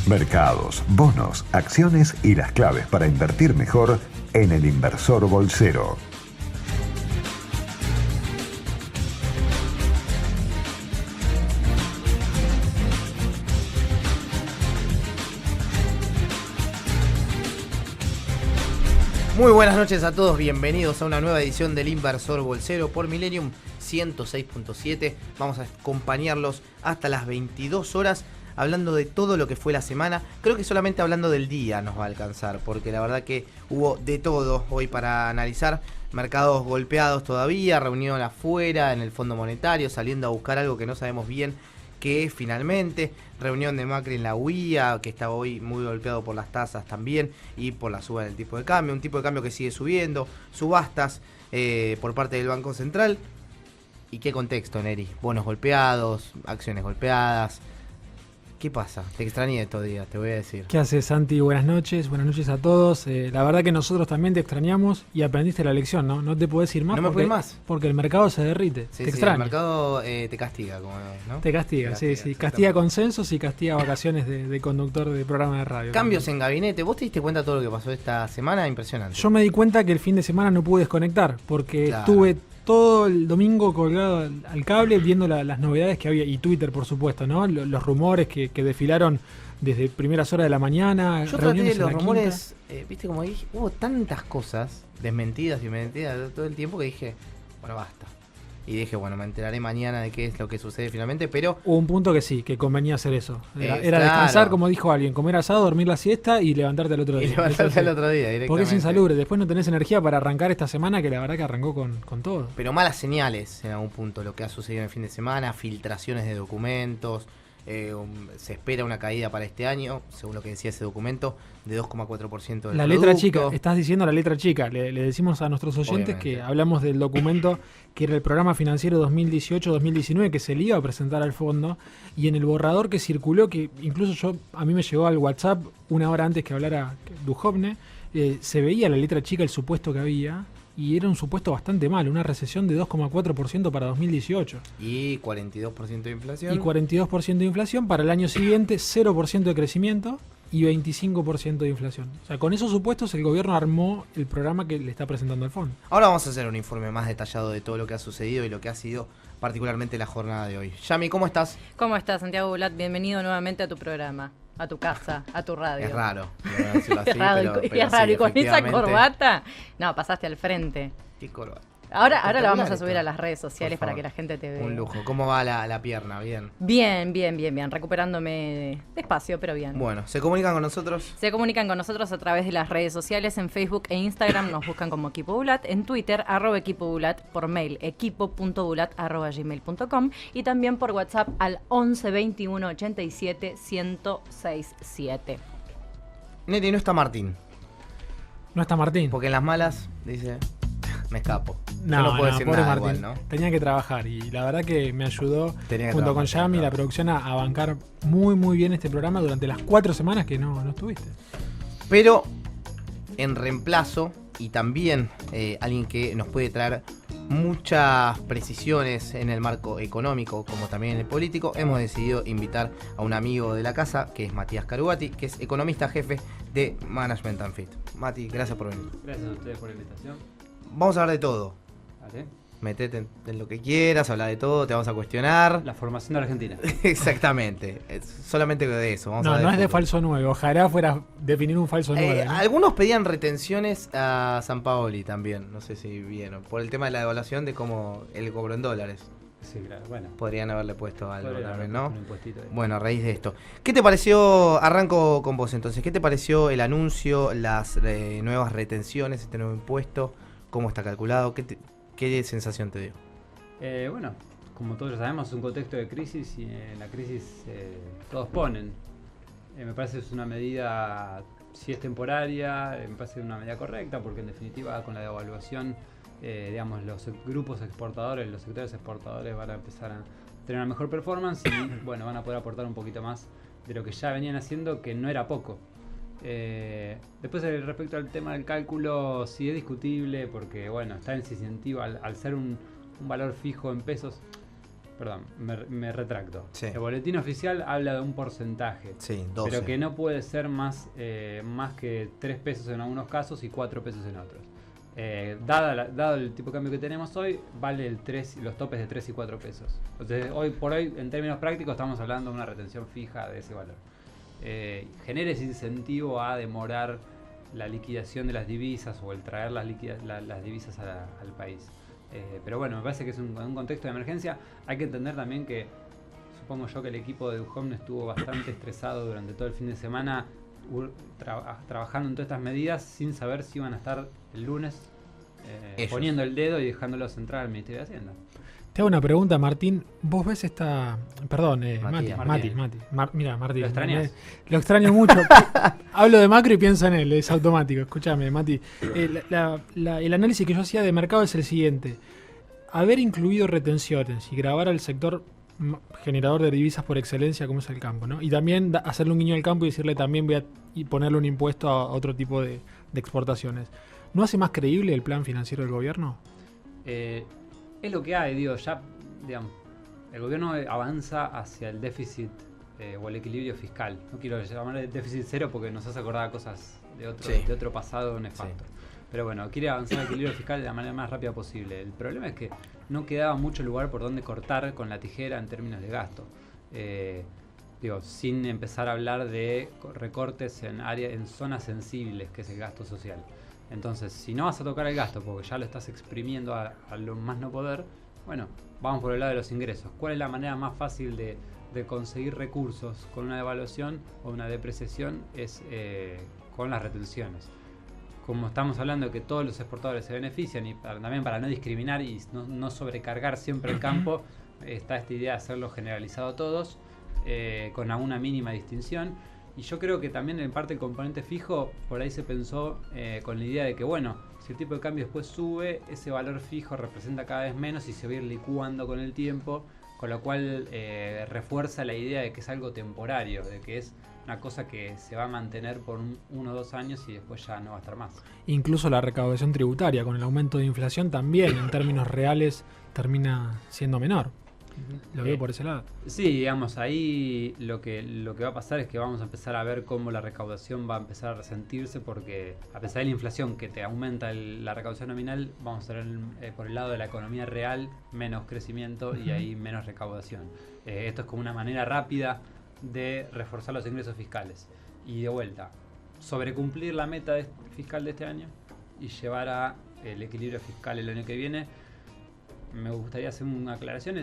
Mercados, bonos, acciones y las claves para invertir mejor en El Inversor Bolsero. Muy buenas noches a todos, bienvenidos a una nueva edición del Inversor Bolsero por Millennium 106.7. Vamos a acompañarlos hasta las 22 horas hablando de todo lo que fue la semana. Creo que solamente hablando del día nos va a alcanzar, porque la verdad que hubo de todo hoy para analizar. Mercados golpeados todavía, reunión afuera en el Fondo Monetario, saliendo a buscar algo que no sabemos bien qué es finalmente. Reunión de Macri en la UIA, que está hoy muy golpeado por las tasas también y por la suba del tipo de cambio. Un tipo de cambio que sigue subiendo, subastas por parte del Banco Central. ¿Y qué contexto, Neri? Bonos golpeados, acciones golpeadas. ¿Qué pasa? Te extrañé estos días, te voy a decir. ¿Qué haces, Santi? Buenas noches a todos. La verdad que nosotros también te extrañamos y aprendiste la lección, ¿no? No te podés ir más. No me puedo ir más. Porque el mercado se derrite. Sí, te extraña. El mercado te castiga, ¿no? Te castiga, sí. Castiga consensos y castiga vacaciones de conductor de programa de radio. Cambios en gabinete. ¿Vos te diste cuenta de todo lo que pasó esta semana? Impresionante. Yo me di cuenta que el fin de semana no pude desconectar porque estuve todo el domingo colgado al cable viendo las novedades que había, y Twitter, por supuesto, ¿no? Los rumores que desfilaron desde primeras horas de la mañana. Yo traté de los rumores, viste, como dije, hubo tantas cosas desmentidas y mentiras todo el tiempo que dije, bueno, basta. Y dije, bueno, me enteraré mañana de qué es lo que sucede finalmente, pero... Hubo un punto que sí, que convenía hacer eso. Era descansar, como dijo alguien, comer asado, dormir la siesta y levantarte al otro día. Directamente. Porque es insalubre, después no tenés energía para arrancar esta semana, que la verdad que arrancó con todo. Pero malas señales en algún punto, lo que ha sucedido en el fin de semana, filtraciones de documentos. Se espera una caída para este año, según lo que decía ese documento, de 2,4% del la producto. Letra chica, estás diciendo la letra chica. Le decimos a nuestros oyentes que hablamos del documento que era el programa financiero 2018-2019 que se le iba a presentar al fondo, y en el borrador que circuló, que incluso a mí me llegó al WhatsApp una hora antes que hablara Duhovne, se veía la letra chica, el supuesto que había, y era un supuesto bastante malo, una recesión de 2,4% para 2018. Y 42% de inflación. Y 42% de inflación, para el año siguiente 0% de crecimiento y 25% de inflación. O sea, con esos supuestos el gobierno armó el programa que le está presentando al fondo. Ahora vamos a hacer un informe más detallado de todo lo que ha sucedido y lo que ha sido particularmente la jornada de hoy. Yami, ¿cómo estás? ¿Cómo estás, Santiago Bulat? Bienvenido nuevamente a tu programa, a tu casa, a tu radio. Es raro, decirlo así, es raro, pero es raro. sí, y con esa corbata, no, pasaste al frente. ¿Qué corbata? Ahora la vamos a subir a las redes sociales para que la gente te vea. Un lujo. ¿Cómo va la pierna? ¿Bien? Bien. Recuperándome despacio, pero bien. Bueno, ¿se comunican con nosotros? Se comunican con nosotros a través de las redes sociales, en Facebook e Instagram nos buscan como Equipo Bulat, en Twitter, @Equipo Bulat, por mail, equipo.bulat@gmail.com, y también por WhatsApp al 11 21 87 1067. Neti, no está Martín. No está Martín. Porque en las malas dice... Me escapo. No puedo decir nada Martín. igual, ¿no? Tenía que trabajar y la verdad que me ayudó junto con Yami y la producción a bancar muy bien este programa durante las 4 semanas que no estuviste. Pero en reemplazo, y también alguien que nos puede traer muchas precisiones en el marco económico como también en el político, hemos decidido invitar a un amigo de la casa que es Matías Carubati, que es economista jefe de Management and Fit. Mati, gracias por venir. Gracias a ustedes por la invitación. Vamos a hablar de todo. ¿Vale? Metete en lo que quieras, habla de todo, te vamos a cuestionar. La formación de Argentina. Exactamente, solamente de eso. No es de falso 9, ojalá fuera definir un falso 9. ¿no? Algunos pedían retenciones a Sampaoli también, no sé si vieron, por el tema de la devaluación de cómo él cobró en dólares. Sí, claro, bueno. Podrían haberle puesto algo también, ¿no? Un impostito ahí. Bueno, a raíz de esto. ¿Qué te pareció, arranco con vos entonces, qué te pareció el anuncio, las nuevas retenciones, este nuevo impuesto? ¿Cómo está calculado? ¿Qué sensación te dio? Bueno, como todos ya sabemos, es un contexto de crisis y en la crisis todos ponen. Me parece que es una medida, si es temporaria, me parece una medida correcta porque en definitiva con la devaluación, digamos, los grupos exportadores, los sectores exportadores van a empezar a tener una mejor performance y bueno, van a poder aportar un poquito más de lo que ya venían haciendo, que no era poco. Después respecto al tema del cálculo, sí es discutible porque bueno, está en ese incentivo al ser un valor fijo en pesos. Perdón, me retracto. Sí. El boletín oficial habla de un porcentaje. Sí, 12. Pero que no puede ser más que 3 pesos en algunos casos y 4 pesos en otros. Dado el tipo de cambio que tenemos hoy, vale los topes de 3 y 4 pesos. Entonces, hoy por hoy, en términos prácticos, estamos hablando de una retención fija de ese valor. Genera ese incentivo a demorar la liquidación de las divisas o el traer las divisas al país. Pero bueno, me parece que es un contexto de emergencia. Hay que entender también que, supongo yo, que el equipo de Duhovne estuvo bastante estresado durante todo el fin de semana trabajando en todas estas medidas sin saber si iban a estar el lunes poniendo el dedo y dejándolos entrar al Ministerio de Hacienda. Te hago una pregunta, Martín. ¿Vos ves esta...? Perdón, Mati. Mira, Martín. ¿Lo extrañas? Lo extraño mucho. Hablo de Macro y pienso en él, es automático. Escúchame, Mati. El análisis que yo hacía de mercado es el siguiente. Haber incluido retenciones y grabar al sector generador de divisas por excelencia como es el campo, ¿no? Y también hacerle un guiño al campo y decirle también y ponerle un impuesto a otro tipo de exportaciones. ¿No hace más creíble el plan financiero del gobierno? Es lo que hay, ya, digamos, el gobierno avanza hacia el déficit o el equilibrio fiscal. No quiero llamarle déficit cero porque nos hace acordar cosas de otro pasado nefasto. Sí. Pero bueno, quiere avanzar al equilibrio fiscal de la manera más rápida posible. El problema es que no quedaba mucho lugar por donde cortar con la tijera en términos de gasto. Sin empezar a hablar de recortes en zonas sensibles, que es el gasto social. Entonces, si no vas a tocar el gasto porque ya lo estás exprimiendo a lo más no poder, bueno, vamos por el lado de los ingresos. ¿Cuál es la manera más fácil de conseguir recursos con una devaluación o una depreciación? Es con las retenciones. Como estamos hablando de que todos los exportadores se benefician y también para no discriminar y no sobrecargar siempre el campo, está esta idea de hacerlo generalizado a todos, con alguna mínima distinción. Y yo creo que también en parte el componente fijo, por ahí se pensó con la idea de que, bueno, si el tipo de cambio después sube, ese valor fijo representa cada vez menos y se va a ir licuando con el tiempo, con lo cual refuerza la idea de que es algo temporario, de que es una cosa que se va a mantener por 1 o 2 años y después ya no va a estar más. Incluso la recaudación tributaria, con el aumento de inflación, también en términos reales termina siendo menor. Lo veo por ese lado. Sí, digamos, ahí lo que va a pasar es que vamos a empezar a ver cómo la recaudación va a empezar a resentirse, porque a pesar de la inflación que te aumenta la recaudación nominal, vamos a tener por el lado de la economía real menos crecimiento y ahí menos recaudación. Esto es como una manera rápida de reforzar los ingresos fiscales. Y de vuelta, sobrecumplir la meta fiscal de este año y llevar a el equilibrio fiscal el año que viene. Me gustaría hacer una aclaración.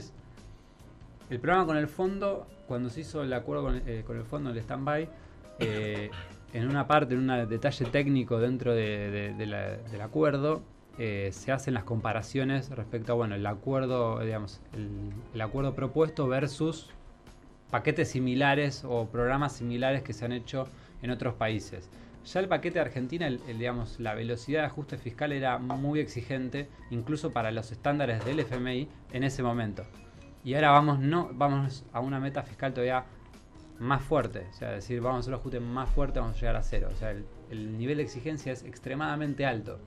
El programa con el fondo, cuando se hizo el acuerdo con el fondo, el stand-by, en una parte, en un detalle técnico dentro del acuerdo, se hacen las comparaciones respecto a el acuerdo, digamos, el acuerdo propuesto versus paquetes similares o programas similares que se han hecho en otros países. Ya el paquete de Argentina, digamos, la velocidad de ajuste fiscal era muy exigente, incluso para los estándares del FMI en ese momento. Y ahora vamos a una meta fiscal todavía más fuerte. O sea, decir, vamos a hacer un ajuste más fuerte, vamos a llegar a 0. O sea, el nivel de exigencia es extremadamente alto.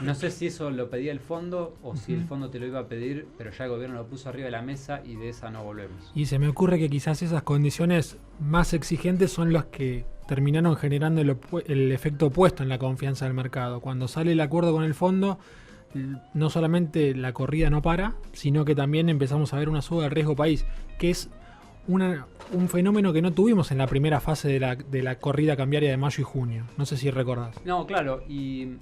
No sé si eso lo pedía el fondo o si el fondo te lo iba a pedir, pero ya el gobierno lo puso arriba de la mesa y de esa no volvemos. Y se me ocurre que quizás esas condiciones más exigentes son las que terminaron generando el efecto opuesto en la confianza del mercado. Cuando sale el acuerdo con el fondo, no solamente la corrida no para, sino que también empezamos a ver una suba del riesgo país, que es un fenómeno que no tuvimos en la primera fase de la corrida cambiaria de mayo y junio. No sé si recordás. No, claro, y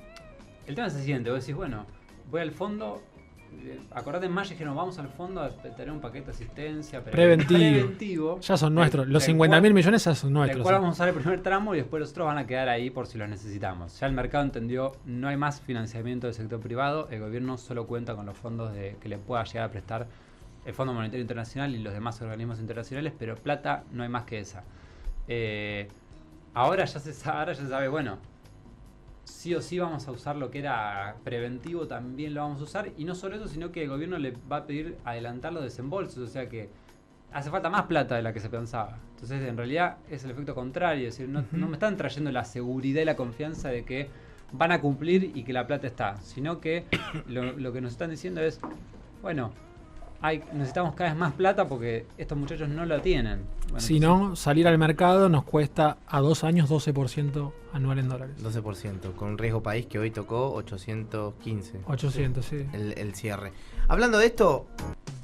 el tema es el siguiente, vos decís, bueno, voy al fondo, acordate en mayo que nos vamos al fondo a tener un paquete de asistencia preventivo. Ya son nuestros, los 50.000 millones ya son nuestros. Después vamos a usar el primer tramo y después los otros van a quedar ahí por si los necesitamos. Ya el mercado entendió, no hay más financiamiento del sector privado, el gobierno solo cuenta con los fondos que le pueda llegar a prestar el Fondo Monetario Internacional y los demás organismos internacionales, pero plata no hay más que esa. Ahora ya se sabe, bueno, sí o sí vamos a usar lo que era preventivo, también lo vamos a usar, y no solo eso, sino que el gobierno le va a pedir adelantar los desembolsos, o sea que hace falta más plata de la que se pensaba. Entonces en realidad es el efecto contrario, es decir, no me están trayendo la seguridad y la confianza de que van a cumplir y que la plata está, sino que lo que nos están diciendo es, bueno, necesitamos cada vez más plata porque estos muchachos no la tienen. Bueno, si no, salir al mercado nos cuesta a 2 años 12% anual en dólares. 12%, con un riesgo país que hoy tocó 815. 800, sí. El cierre. Hablando de esto,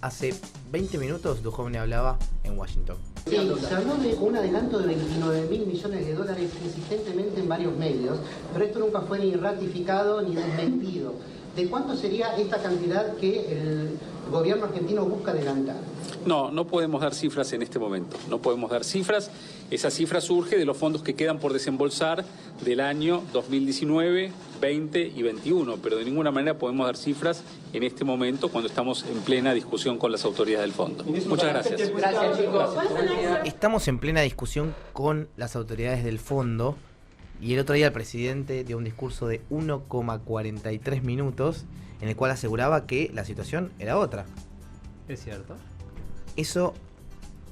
hace 20 minutos Duhovne hablaba en Washington. Sí, se habló de un adelanto de 29.000 millones de dólares insistentemente en varios medios, pero esto nunca fue ni ratificado ni desmentido. ¿De cuánto sería esta cantidad que el gobierno argentino busca adelantar? No podemos dar cifras en este momento. No podemos dar cifras. Esa cifra surge de los fondos que quedan por desembolsar del año 2019, 20 y 21, pero de ninguna manera podemos dar cifras en este momento cuando estamos en plena discusión con las autoridades del fondo. Muchas gracias. Gracias, chicos. Estamos en plena discusión con las autoridades del fondo y el otro día el presidente dio un discurso de 1,43 minutos en el cual aseguraba que la situación era otra. Es cierto. Eso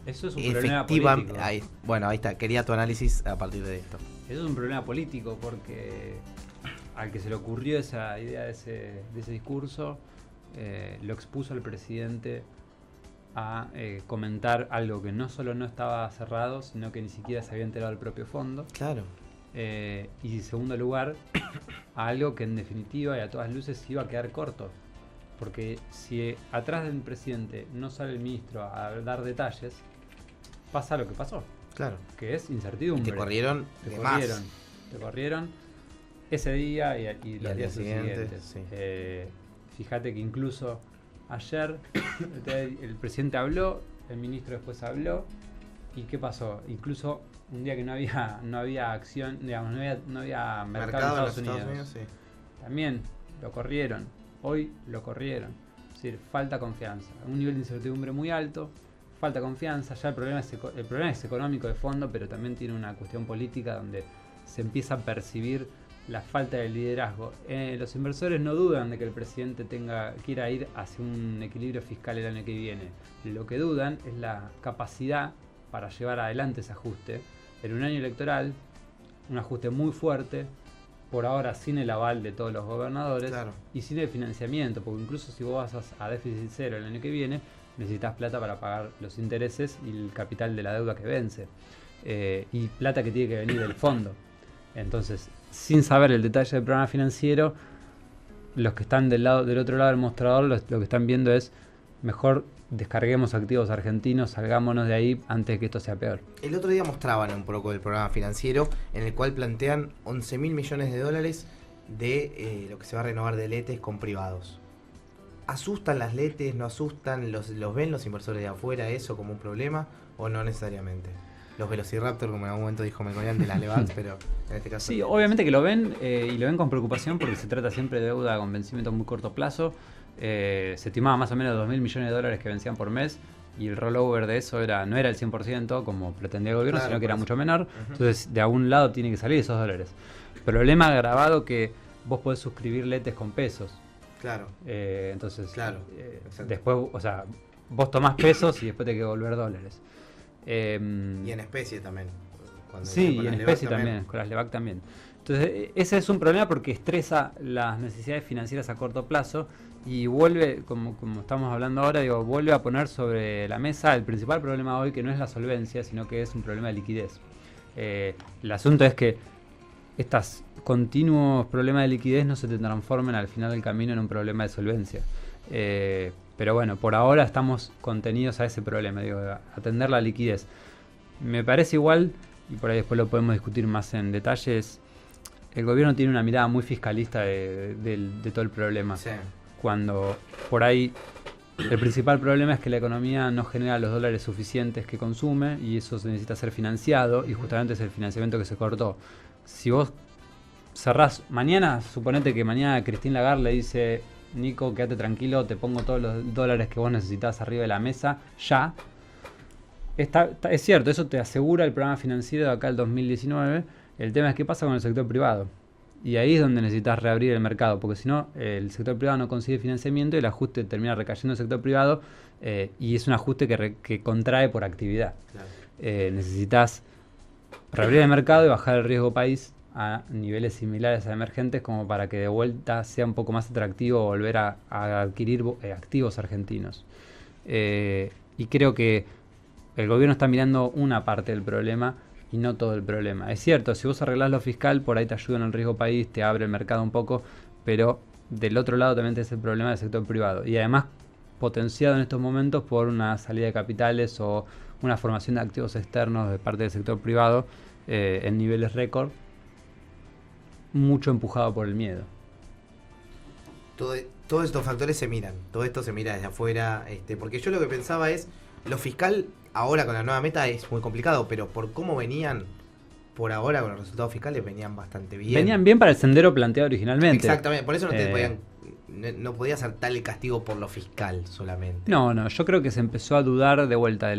es un problema político. Ahí está, quería tu análisis a partir de esto. Eso es un problema político porque al que se le ocurrió esa idea de ese discurso, lo expuso al presidente a comentar algo que no solo no estaba cerrado, sino que ni siquiera se había enterado el propio fondo. Claro. Y en segundo lugar, a algo que en definitiva y a todas luces iba a quedar corto. Porque si atrás del presidente no sale el ministro a dar detalles, pasa lo que pasó. Claro. Que es incertidumbre. Y te corrieron Te corrieron ese día y los al días día siguiente, siguientes. sí. Fíjate que incluso ayer el presidente habló, el ministro después habló. ¿Y qué pasó? Incluso un día que no había acción, digamos, no había mercado en Estados Unidos. Sí. También lo corrieron. Hoy lo corrieron. Es decir, falta confianza. Un nivel de incertidumbre muy alto, falta confianza. Ya el problema es económico de fondo, pero también tiene una cuestión política donde se empieza a percibir la falta de liderazgo. Los inversores no dudan de que el presidente quiera ir hacia un equilibrio fiscal el año que viene. Lo que dudan es la capacidad para llevar adelante ese ajuste. En un año electoral, un ajuste muy fuerte, por ahora sin el aval de todos los gobernadores, claro, y sin el financiamiento, porque incluso si vos vas a déficit cero el año que viene, necesitas plata para pagar los intereses y el capital de la deuda que vence, y plata que tiene que venir del fondo. Entonces, sin saber el detalle del programa financiero, los que están del otro lado del mostrador, lo que están viendo es: mejor descarguemos activos argentinos, salgámonos de ahí antes de que esto sea peor. El otro día mostraban un poco del programa financiero en el cual plantean 11.000 millones de dólares de lo que se va a renovar de LETES con privados. ¿Asustan las LETES? ¿No asustan? ¿Los ven los inversores de afuera eso como un problema o no necesariamente? Los Velociraptor, como en algún momento dijo Melconian, de las Levants, pero en este caso... Sí, obviamente que lo ven, y lo ven con preocupación porque se trata siempre de deuda con vencimiento a muy corto plazo. Se estimaba más o menos 2.000 millones de dólares que vencían por mes, y el rollover de eso no era el 100% como pretendía el gobierno, claro, sino que era mucho menor. Entonces de algún lado tiene que salir esos dólares. Problema agravado que vos podés suscribir LETES con pesos. Claro. Entonces, claro, después, o sea, vos tomás pesos y después te hay que devolver dólares. Y en especie también. Sí, y en especie también, con las LEVAC también. Entonces, ese es un problema porque estresa las necesidades financieras a corto plazo y vuelve, como estamos hablando ahora, vuelve a poner sobre la mesa el principal problema hoy, que no es la solvencia, sino que es un problema de liquidez. El asunto es que estos continuos problemas de liquidez no se te transformen al final del camino en un problema de solvencia. Pero bueno, por ahora estamos contenidos a ese problema, atender la liquidez. Me parece igual, y por ahí después lo podemos discutir más en detalles, el gobierno tiene una mirada muy fiscalista de todo el problema. Sí. Cuando por ahí el principal problema es que la economía no genera los dólares suficientes que consume y eso se necesita ser financiado, y justamente es el financiamiento que se cortó. Si vos cerrás mañana, suponete que mañana Christine Lagarde le dice: Nico, quédate tranquilo, te pongo todos los dólares que vos necesitas arriba de la mesa, ya. Es cierto, eso te asegura el programa financiero de acá al 2019. El tema es qué pasa con el sector privado. Y ahí es donde necesitas reabrir el mercado, porque si no, el sector privado no consigue financiamiento y el ajuste termina recayendo en el sector privado, y es un ajuste que contrae por actividad. Claro. Necesitas reabrir el mercado y bajar el riesgo país a niveles similares a emergentes, como para que de vuelta sea un poco más atractivo volver a adquirir activos argentinos. Y creo que el gobierno está mirando una parte del problema y no todo el problema. Es cierto, si vos arreglás lo fiscal, por ahí te ayuda en el riesgo país, te abre el mercado un poco, pero del otro lado también tenés el problema del sector privado. Y además potenciado en estos momentos por una salida de capitales o una formación de activos externos de parte del sector privado en niveles récord, mucho empujado por el miedo. Todos estos factores se miran, todo esto se mira desde afuera, porque yo lo que pensaba es, lo fiscal ahora con la nueva meta es muy complicado, pero por cómo venían, por ahora con los resultados fiscales venían bastante bien. Venían bien para el sendero planteado originalmente. Exactamente, por eso no podía ser tal el castigo por lo fiscal solamente. No, yo creo que se empezó a dudar de vuelta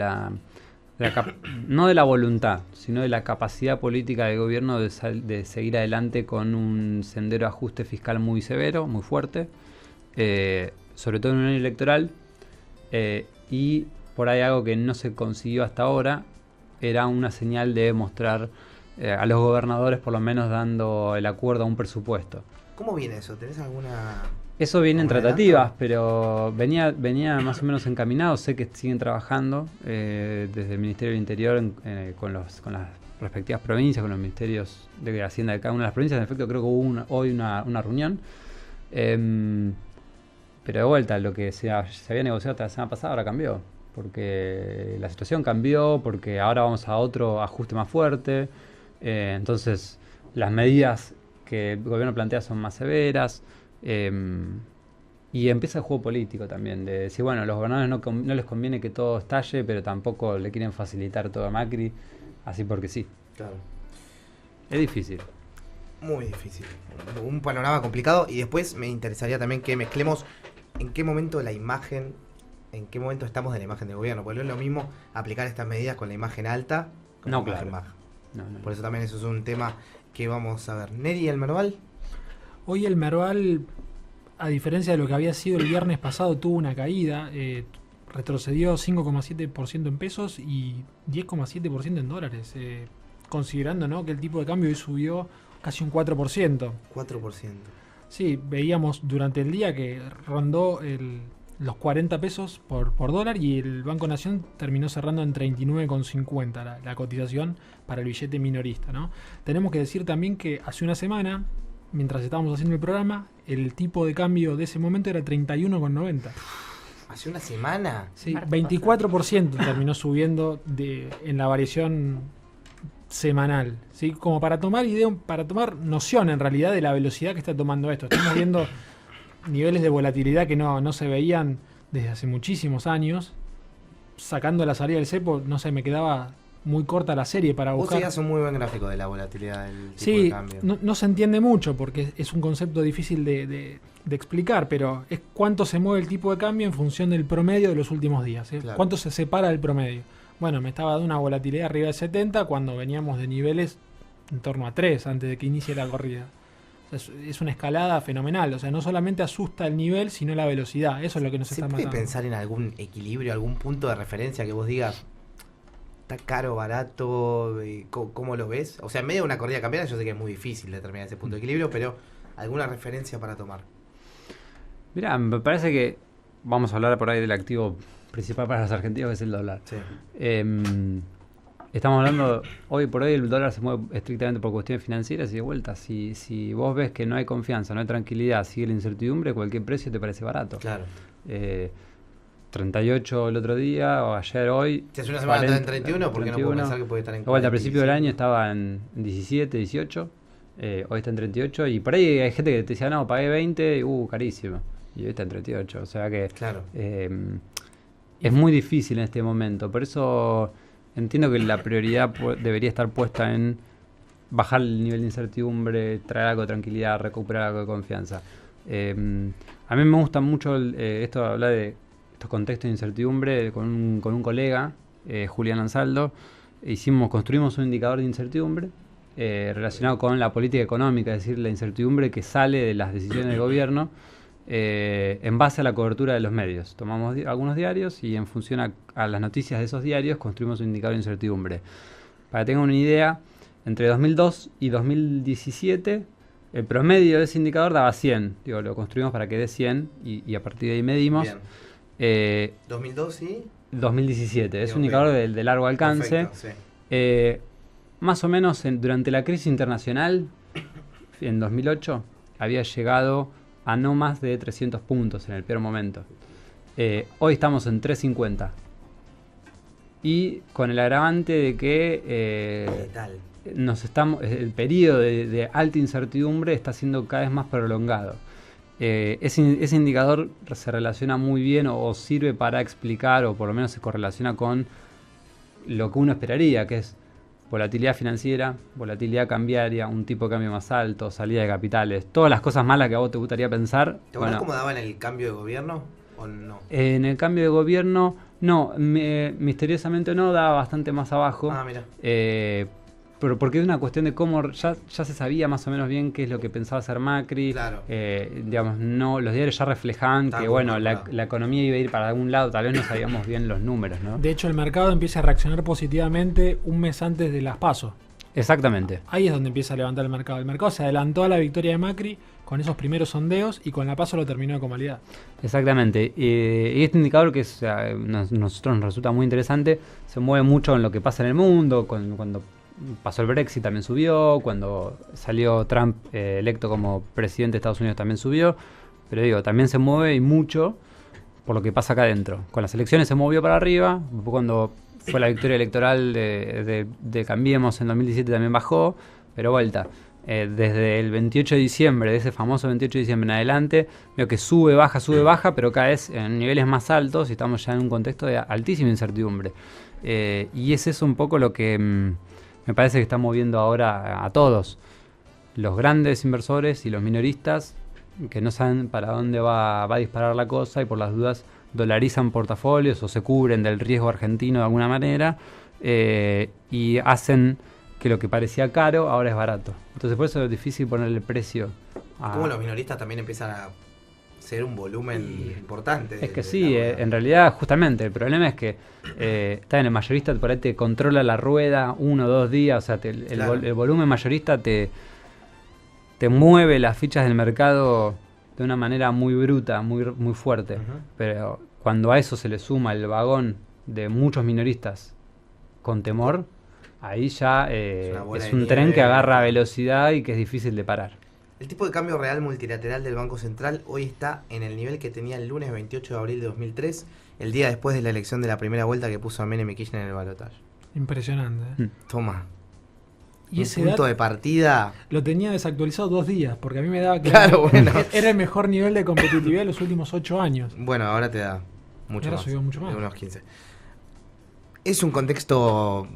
no de la voluntad, sino de la capacidad política del gobierno de seguir adelante con un sendero de ajuste fiscal muy severo, muy fuerte, sobre todo en un año electoral, y por ahí algo que no se consiguió hasta ahora era una señal de mostrar a los gobernadores por lo menos dando el acuerdo a un presupuesto. ¿Cómo viene eso? ¿Tenés alguna...? Eso viene en tratativas, pero venía más o menos encaminado. Sé que siguen trabajando desde el Ministerio del Interior con las respectivas provincias, con los ministerios de Hacienda de cada una de las provincias. En efecto, creo que hubo hoy una reunión. Pero de vuelta, lo que se había negociado hasta la semana pasada ahora cambió. Porque la situación cambió, porque ahora vamos a otro ajuste más fuerte. Entonces, las medidas que el gobierno plantea son más severas. Y empieza el juego político también, de decir, bueno, a los gobernadores no les conviene que todo estalle, pero tampoco le quieren facilitar todo a Macri, así porque sí. Claro. Es difícil. Muy difícil. Un panorama complicado, y después me interesaría también que mezclemos en qué momento en qué momento estamos de la imagen del gobierno, porque no es lo mismo aplicar estas medidas con la imagen alta con la imagen baja. No. Por eso también eso es un tema que vamos a ver. Neri, ¿el Merval? Hoy el Merval, a diferencia de lo que había sido el viernes pasado, tuvo una caída, retrocedió 5,7% en pesos y 10,7% en dólares, considerando, ¿no?, que el tipo de cambio hoy subió casi un 4%. 4%. Sí, veíamos durante el día que rondó los 40 pesos por dólar, y el Banco Nación terminó cerrando en 39,50 la cotización para el billete minorista, ¿no? Tenemos que decir también que hace una semana, mientras estábamos haciendo el programa, el tipo de cambio de ese momento era 31,90. ¿Hace una semana? Sí, 24% terminó subiendo en la variación semanal, ¿sí? Como para tomar noción en realidad de la velocidad que está tomando esto. Estamos viendo niveles de volatilidad que no se veían desde hace muchísimos años. Sacando la salida del cepo, no sé, me quedaba muy corta la serie para buscar. Vos tenías un muy buen gráfico de la volatilidad del tipo sí, de cambio. No se entiende mucho porque es un concepto difícil de explicar, pero es cuánto se mueve el tipo de cambio en función del promedio de los últimos días, ¿eh? Claro. Cuánto se separa del promedio. Bueno, me estaba dando una volatilidad arriba de 70 cuando veníamos de niveles en torno a 3 antes de que inicie la corrida. O sea, es una escalada fenomenal. O sea, no solamente asusta el nivel, sino la velocidad. Eso es lo que nos está matando. ¿Se puede pensar en algún equilibrio, algún punto de referencia que vos digas, está caro, barato, cómo lo ves? O sea, en medio de una corrida cambiaria yo sé que es muy difícil determinar ese punto de equilibrio, pero ¿alguna referencia para tomar? Mirá, me parece que vamos a hablar por ahí del activo principal para los argentinos, que es el dólar. Sí. Estamos hablando, hoy por hoy el dólar se mueve estrictamente por cuestiones financieras y de vuelta. Si vos ves que no hay confianza, no hay tranquilidad, sigue la incertidumbre, cualquier precio te parece barato. Claro. 38 el otro día, o ayer, hoy. Si hace una semana está en 31, ¿por qué no puedo pensar que puede estar en 40? Al principio del año estaba en 17, 18, hoy está en 38, y por ahí hay gente que te decía, no, pagué 20, carísimo. Y hoy está en 38, o sea que claro. Es muy difícil en este momento. Por eso entiendo que la prioridad debería estar puesta en bajar el nivel de incertidumbre, traer algo de tranquilidad, recuperar algo de confianza. A mí me gusta mucho esto de hablar de estos contextos de incertidumbre con un colega, Julián Ansaldo. Construimos un indicador de incertidumbre relacionado con la política económica, es decir, la incertidumbre que sale de las decisiones del gobierno en base a la cobertura de los medios. Tomamos algunos diarios y en función a las noticias de esos diarios construimos un indicador de incertidumbre. Para que tengan una idea, entre 2002 y 2017 el promedio de ese indicador daba 100. Lo construimos para que dé 100 y a partir de ahí medimos. 2002 y 2017. Es Ok. un indicador de largo alcance. Perfecto, sí. Más o menos durante la crisis internacional, en 2008, había llegado a no más de 300 puntos en el peor momento. Hoy estamos en 350. Y con el agravante de que Letal. el periodo de alta incertidumbre está siendo cada vez más prolongado. Ese indicador se relaciona muy bien o sirve para explicar, o por lo menos se correlaciona con lo que uno esperaría, que es volatilidad financiera, volatilidad cambiaria, un tipo de cambio más alto, salida de capitales, todas las cosas malas que a vos te gustaría pensar. ¿Te acuerdas cómo daban el cambio de gobierno o no? En el cambio de gobierno, no, misteriosamente no, daba bastante más abajo. Ah, mira. Pero porque es una cuestión de cómo ya se sabía más o menos bien qué es lo que pensaba hacer Macri. Claro. Digamos, no, los diarios ya reflejaban Estaba que muy bueno, preocupado. la economía iba a ir para algún lado, tal vez no sabíamos bien los números, ¿no? De hecho, el mercado empieza a reaccionar positivamente un mes antes de las PASO. Exactamente. Ahí es donde empieza a levantar el mercado. El mercado se adelantó a la victoria de Macri con esos primeros sondeos y con la PASO lo terminó de convalidar. Exactamente. Y este indicador que nosotros nos resulta muy interesante, se mueve mucho en lo que pasa en el mundo, cuando pasó el Brexit también subió, cuando salió Trump electo como presidente de Estados Unidos también subió, pero digo, también se mueve y mucho por lo que pasa acá adentro. Con las elecciones se movió para arriba, cuando fue la victoria electoral de Cambiemos en 2017 también bajó, pero vuelta. Desde el 28 de diciembre, de ese famoso 28 de diciembre en adelante, veo que sube, baja, pero cada vez en niveles más altos y estamos ya en un contexto de altísima incertidumbre. Y es eso un poco lo que me parece que está moviendo ahora a todos. Los grandes inversores y los minoristas que no saben para dónde va a disparar la cosa y por las dudas dolarizan portafolios o se cubren del riesgo argentino de alguna manera y hacen que lo que parecía caro ahora es barato. Entonces por eso es difícil ponerle precio a... ¿Cómo los minoristas también empiezan a ser un volumen importante? Es que sí, en realidad justamente el problema es que está en el mayorista, por ahí te controla la rueda 1 o 2 días, o sea, Claro. el volumen mayorista te mueve las fichas del mercado de una manera muy bruta, muy fuerte. Ujú. Pero cuando a eso se le suma el vagón de muchos minoristas con temor, ahí ya una bola es de un tren nieve. que agarra velocidad y que es difícil de parar. El tipo de cambio real multilateral del Banco Central hoy está en el nivel que tenía el lunes 28 de abril de 2003, el día después de la elección de la primera vuelta que puso a Menem y Kirchner en el balotaje. Impresionante. Toma. Y Un ese punto dato de partida. lo tenía desactualizado 2 días, porque a mí me daba que Claro, bueno. era el mejor nivel de competitividad de los últimos 8 años. Bueno, ahora te da mucho Ahora más. subió mucho más. De unos 15. Es un contexto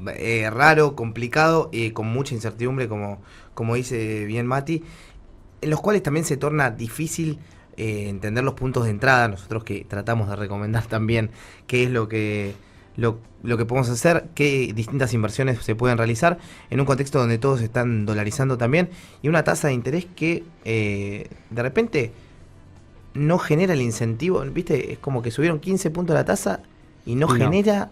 raro, complicado y con mucha incertidumbre, como dice bien Mati, en los cuales también se torna difícil entender los puntos de entrada. Nosotros que tratamos de recomendar también qué es lo que podemos hacer, qué distintas inversiones se pueden realizar en un contexto donde todos están dolarizando también y una tasa de interés que de repente no genera el incentivo, ¿viste? Es como que subieron 15 puntos la tasa y no genera,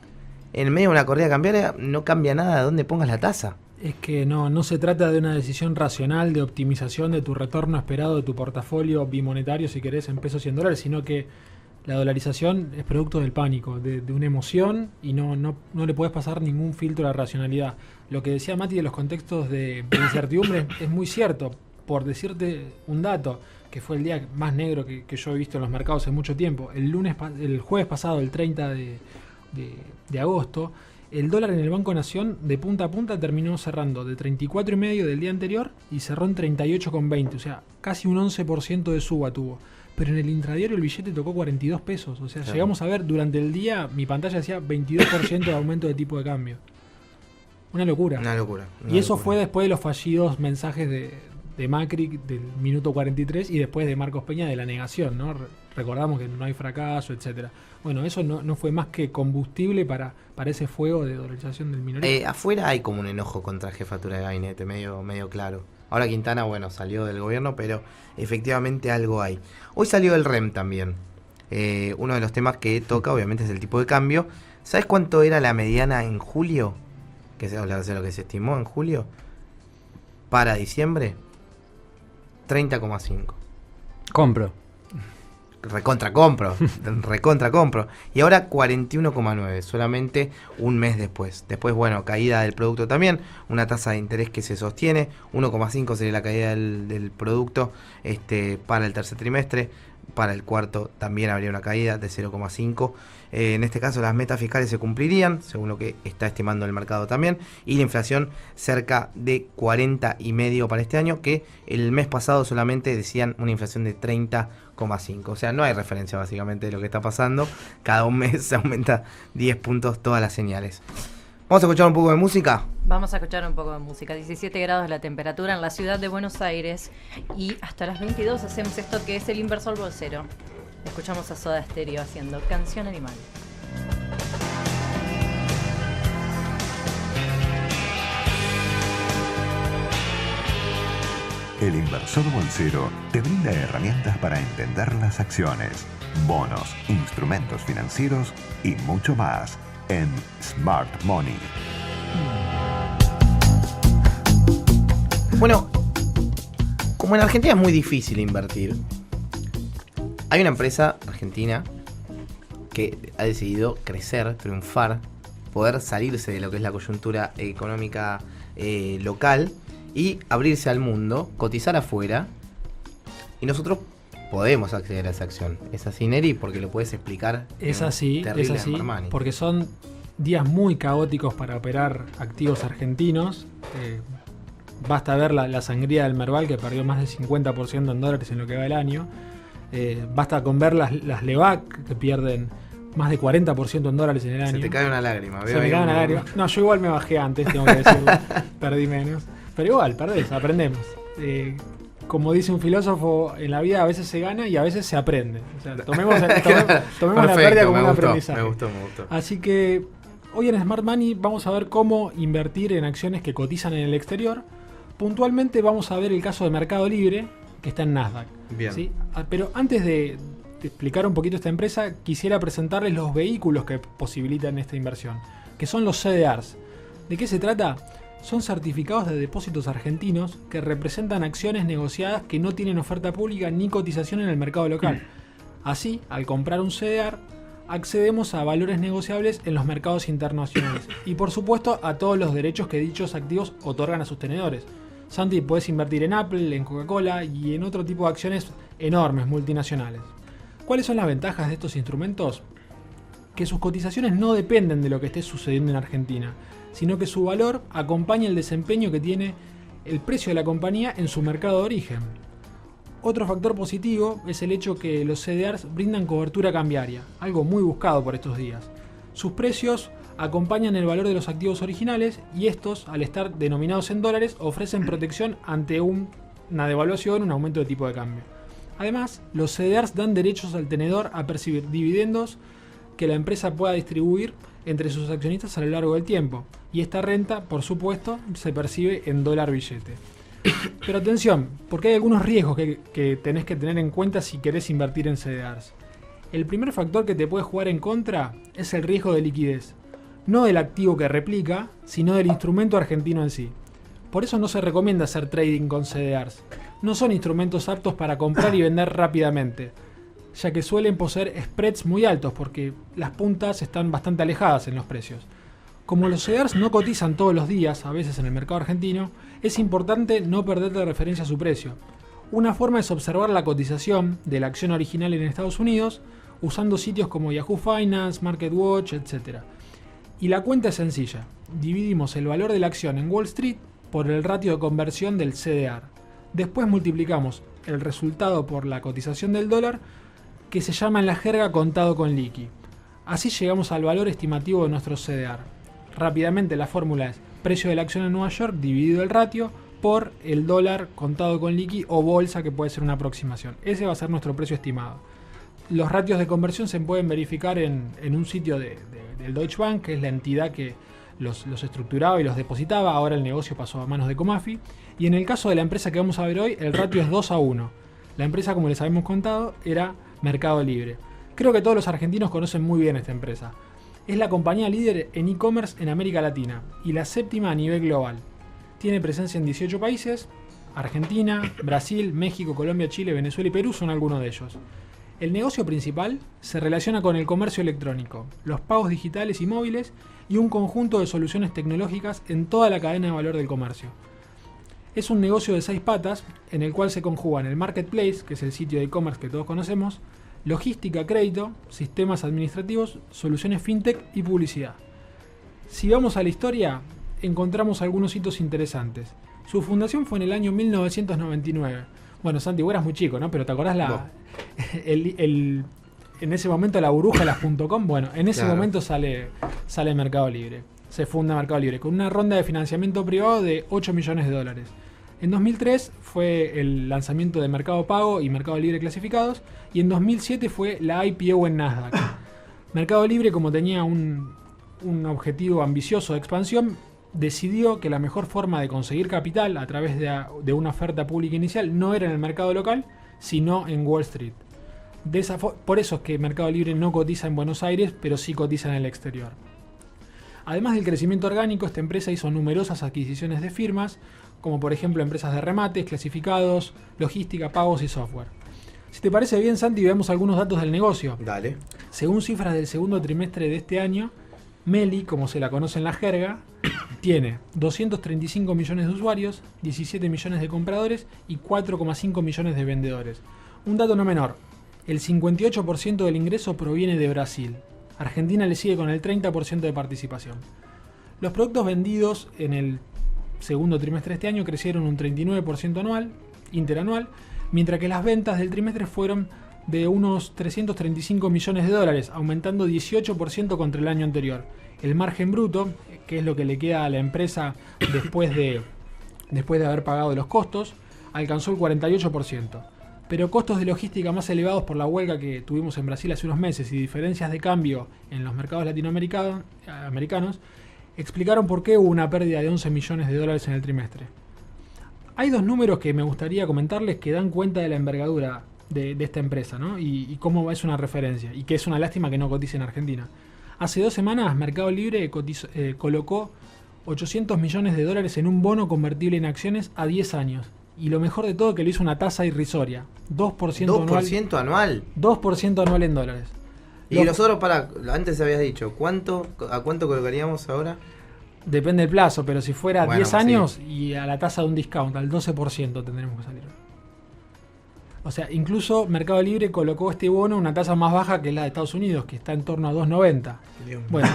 en medio de una corrida cambiaria, no cambia nada de dónde pongas la tasa. Es que no se trata de una decisión racional de optimización de tu retorno esperado de tu portafolio bimonetario, si querés, en pesos y en dólares, sino que la dolarización es producto del pánico, de una emoción y no le puedes pasar ningún filtro a la racionalidad. Lo que decía Mati de los contextos de incertidumbre es muy cierto. Por decirte un dato, que fue el día más negro que yo he visto en los mercados hace mucho tiempo, el jueves pasado, el 30 de agosto, el dólar en el Banco Nación de punta a punta terminó cerrando de 34,5 del día anterior y cerró en 38,20, o sea, casi un 11% de suba tuvo. Pero en el intradiario el billete tocó 42 pesos, o sea, Claro. llegamos a ver durante el día, mi pantalla decía 22% de aumento de tipo de cambio. Una locura. Una locura. Y eso fue después de los fallidos mensajes de Macri del minuto 43 y después de Marcos Peña de la negación, ¿no? Recordamos que no hay fracaso, etcétera. Bueno, eso no fue más que combustible para ese fuego de dolarización del minorismo. Afuera hay como un enojo contra jefatura de gabinete, medio claro. Ahora Quintana, bueno, salió del gobierno, pero efectivamente algo hay. Hoy salió el REM también. Uno de los temas que toca, obviamente, es el tipo de cambio. ¿Sabes cuánto era la mediana en julio? Que sea lo que se estimó en julio. Para diciembre, 30,5. Compro. recontra compro. Y ahora 41,9, solamente un mes después. Después, bueno, caída del producto también, una tasa de interés que se sostiene, 1,5 sería la caída del producto para el tercer trimestre. Para el cuarto también habría una caída de 0,5. En este caso las metas fiscales se cumplirían, según lo que está estimando el mercado también, y la inflación cerca de 40,5 para este año, que el mes pasado solamente decían una inflación de 30,5. O sea, no hay referencia básicamente de lo que está pasando. Cada un mes se aumenta 10 puntos todas las señales. ¿Vamos a escuchar un poco de música? Vamos a escuchar un poco de música. 17 grados la temperatura en la ciudad de Buenos Aires. Y hasta las 22 hacemos esto que es el Inversor Bolsero. Escuchamos a Soda Stereo haciendo Canción Animal. El Inversor Bolsero te brinda herramientas para entender las acciones, bonos, instrumentos financieros y mucho más en Smart Money. Bueno, como en Argentina es muy difícil invertir, hay una empresa argentina que ha decidido crecer, triunfar, poder salirse de lo que es la coyuntura económica local y abrirse al mundo, cotizar afuera, y nosotros podemos acceder a esa acción. ¿Es así, Neri? Porque lo puedes explicar. Es así, porque son días muy caóticos para operar activos argentinos. Basta ver la sangría del Merval, que perdió más del 50% en dólares en lo que va el año. Basta con ver las Levac, que pierden más de 40% en dólares en el año. Se te cae una lágrima. Se me cae una lágrima. No, yo igual me bajé antes, tengo que decirlo. Perdí menos. Pero igual, perdés, aprendemos. Como dice un filósofo, en la vida a veces se gana y a veces se aprende. O sea, tomemos la pérdida como un aprendizaje. Me gustó. Así que hoy en Smart Money vamos a ver cómo invertir en acciones que cotizan en el exterior. Puntualmente vamos a ver el caso de Mercado Libre, que está en Nasdaq. Bien. ¿Sí? Pero antes de explicar un poquito esta empresa, quisiera presentarles los vehículos que posibilitan esta inversión, que son los CDRs. ¿De qué se trata? Son certificados de depósitos argentinos que representan acciones negociadas que no tienen oferta pública ni cotización en el mercado local. Así, al comprar un CDR, accedemos a valores negociables en los mercados internacionales y, por supuesto, a todos los derechos que dichos activos otorgan a sus tenedores. Santi, puedes invertir en Apple, en Coca-Cola y en otro tipo de acciones enormes, multinacionales. ¿Cuáles son las ventajas de estos instrumentos? Que sus cotizaciones no dependen de lo que esté sucediendo en Argentina, sino que su valor acompaña el desempeño que tiene el precio de la compañía en su mercado de origen. Otro factor positivo es el hecho que los CDRs brindan cobertura cambiaria, algo muy buscado por estos días. Sus precios acompañan el valor de los activos originales y estos, al estar denominados en dólares, ofrecen protección ante una devaluación, un aumento de tipo de cambio. Además, los CDRs dan derechos al tenedor a percibir dividendos que la empresa pueda distribuir entre sus accionistas a lo largo del tiempo, y esta renta, por supuesto, se percibe en dólar billete. Pero atención, porque hay algunos riesgos que tenés que tener en cuenta si querés invertir en CDRs. El primer factor que te puede jugar en contra es el riesgo de liquidez, no del activo que replica, sino del instrumento argentino en sí. Por eso no se recomienda hacer trading con CDRs. No son instrumentos aptos para comprar y vender rápidamente, ya que suelen poseer spreads muy altos porque las puntas están bastante alejadas en los precios. Como los CDRs no cotizan todos los días, a veces en el mercado argentino, es importante no perder de referencia su precio. Una forma es observar la cotización de la acción original en Estados Unidos, usando sitios como Yahoo Finance, MarketWatch, etc. Y la cuenta es sencilla. Dividimos el valor de la acción en Wall Street por el ratio de conversión del CDR. Después multiplicamos el resultado por la cotización del dólar, que se llama en la jerga contado con liqui. Así llegamos al valor estimativo de nuestro CDR. Rápidamente la fórmula es precio de la acción en Nueva York dividido el ratio por el dólar contado con liqui o bolsa, que puede ser una aproximación. Ese va a ser nuestro precio estimado. Los ratios de conversión se pueden verificar en un sitio del Deutsche Bank, que es la entidad que los estructuraba y los depositaba. Ahora el negocio pasó a manos de Comafi. Y en el caso de la empresa que vamos a ver hoy, el ratio es 2:1. La empresa, como les habíamos contado, era Mercado Libre. Creo que todos los argentinos conocen muy bien esta empresa. Es la compañía líder en e-commerce en América Latina y la séptima a nivel global. Tiene presencia en 18 países. Argentina, Brasil, México, Colombia, Chile, Venezuela y Perú son algunos de ellos. El negocio principal se relaciona con el comercio electrónico, los pagos digitales y móviles y un conjunto de soluciones tecnológicas en toda la cadena de valor del comercio. Es un negocio de 6 patas en el cual se conjugan el marketplace, que es el sitio de e-commerce que todos conocemos, logística, crédito, sistemas administrativos, soluciones fintech y publicidad. Si vamos a la historia, encontramos algunos hitos interesantes. Su fundación fue en el año 1999. Bueno, Santi, vos eras muy chico, ¿no? Pero ¿te acordás en ese momento la burbuja de las .com? Bueno, en ese momento sale Mercado Libre. Se funda Mercado Libre con una ronda de financiamiento privado de $8 millones. En 2003 fue el lanzamiento de Mercado Pago y Mercado Libre clasificados, y en 2007 fue la IPO en Nasdaq. Mercado Libre, como tenía un objetivo ambicioso de expansión, decidió que la mejor forma de conseguir capital a través de una oferta pública inicial no era en el mercado local, sino en Wall Street. Por eso es que Mercado Libre no cotiza en Buenos Aires, pero sí cotiza en el exterior. Además del crecimiento orgánico, esta empresa hizo numerosas adquisiciones de firmas, como por ejemplo empresas de remates, clasificados, logística, pagos y software. Si te parece bien, Santi, veamos algunos datos del negocio. Dale. Según cifras del segundo trimestre de este año, Meli, como se la conoce en la jerga, tiene 235 millones de usuarios, 17 millones de compradores y 4,5 millones de vendedores. Un dato no menor, el 58% del ingreso proviene de Brasil. Argentina le sigue con el 30% de participación. Los productos vendidos en el segundo trimestre de este año crecieron un 39% interanual, mientras que las ventas del trimestre fueron de unos 335 millones de dólares, aumentando 18% contra el año anterior. El margen bruto, que es lo que le queda a la empresa después de haber pagado los costos, alcanzó el 48%. Pero costos de logística más elevados por la huelga que tuvimos en Brasil hace unos meses y diferencias de cambio en los mercados latinoamericanos explicaron por qué hubo una pérdida de 11 millones de dólares en el trimestre. Hay dos números que me gustaría comentarles que dan cuenta de la envergadura de esta empresa, ¿no? Y cómo es una referencia, y que es una lástima que no cotice en Argentina. Hace 2 semanas Mercado Libre colocó 800 millones de dólares en un bono convertible en acciones a 10 años. Y lo mejor de todo, que le hizo una tasa irrisoria, 2% anual. 2% anual en dólares. Y nosotros, antes habías dicho, ¿a cuánto colocaríamos ahora? Depende del plazo, pero si fuera 10 años sí. Y a la tasa de un discount, al 12% tendremos que salir. O sea, incluso Mercado Libre colocó este bono a una tasa más baja que la de Estados Unidos, que está en torno a 2,90. Bueno,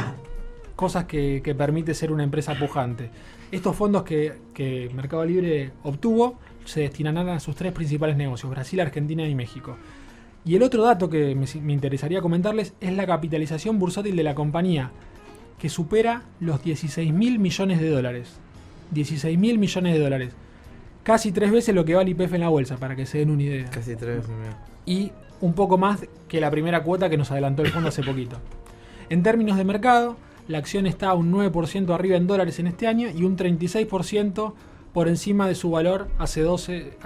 cosas que permite ser una empresa pujante. Estos fondos que Mercado Libre obtuvo se destinarán a sus 3 principales negocios, Brasil, Argentina y México. Y el otro dato que me interesaría comentarles es la capitalización bursátil de la compañía, que supera los 16.000 millones de dólares. 16.000 millones de dólares. Casi 3 veces lo que vale YPF en la bolsa, para que se den una idea. Casi 3 veces. Y un poco más que la primera cuota que nos adelantó el fondo hace poquito. En términos de mercado, la acción está un 9% arriba en dólares en este año y un 36% por encima de su valor hace 12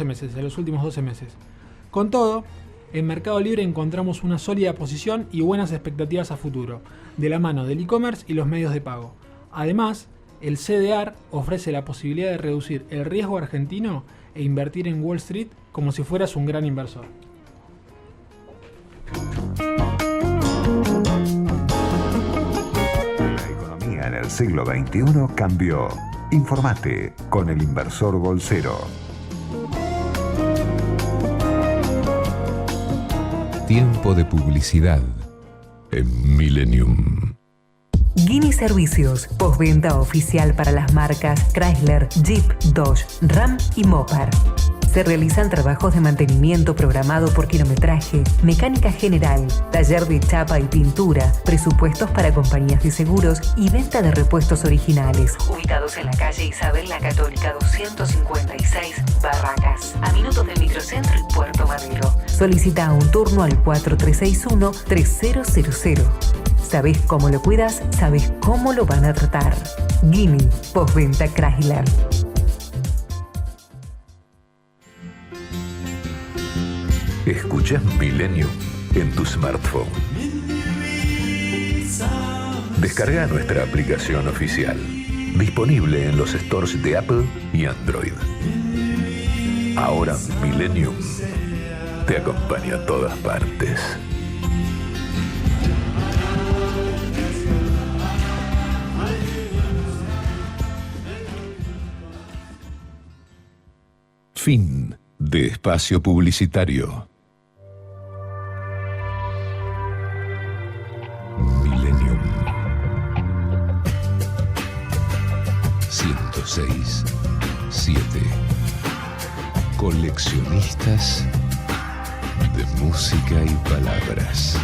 meses, en los últimos 12 meses. Con todo, en Mercado Libre encontramos una sólida posición y buenas expectativas a futuro, de la mano del e-commerce y los medios de pago. Además, el CDR ofrece la posibilidad de reducir el riesgo argentino e invertir en Wall Street como si fueras un gran inversor. La economía en el siglo XXI cambió. Informate con el inversor bolsero. Tiempo de publicidad en Millennium. Guini Servicios, postventa oficial para las marcas Chrysler, Jeep, Dodge, Ram y Mopar. Se realizan trabajos de mantenimiento programado por kilometraje, mecánica general, taller de chapa y pintura, presupuestos para compañías de seguros y venta de repuestos originales. Ubicados en la calle Isabel la Católica 256, Barracas, a minutos del microcentro y Puerto Madero. Solicita un turno al 4361-3000. ¿Sabés cómo lo cuidas? ¿Sabés cómo lo van a tratar? Guini, postventa Chrysler. Escuchás Millennium en tu smartphone. Descarga nuestra aplicación oficial, disponible en los stores de Apple y Android. Ahora Millennium te acompaña a todas partes. Fin de espacio publicitario. Millennium 106.7. Coleccionistas de música y palabras.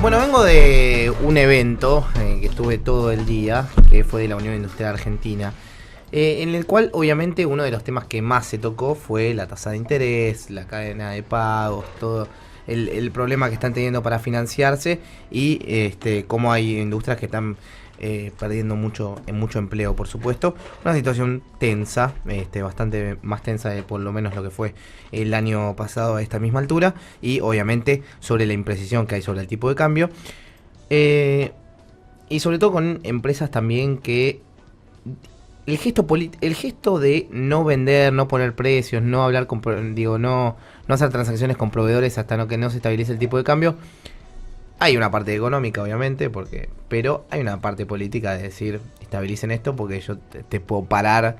Bueno, vengo de un evento que estuve todo el día, que fue de la Unión Industrial Argentina, en el cual obviamente uno de los temas que más se tocó fue la tasa de interés, la cadena de pagos, todo el problema que están teniendo para financiarse y cómo hay industrias que están perdiendo mucho empleo, por supuesto. Una situación tensa, bastante más tensa de por lo menos lo que fue el año pasado a esta misma altura, y obviamente sobre la imprecisión que hay sobre el tipo de cambio, y sobre todo con empresas también que el gesto de no vender, no poner precios, no hablar con, no hacer transacciones con proveedores hasta que no se estabilice el tipo de cambio. Hay una parte económica, obviamente, pero hay una parte política de decir, estabilicen esto porque yo te puedo parar,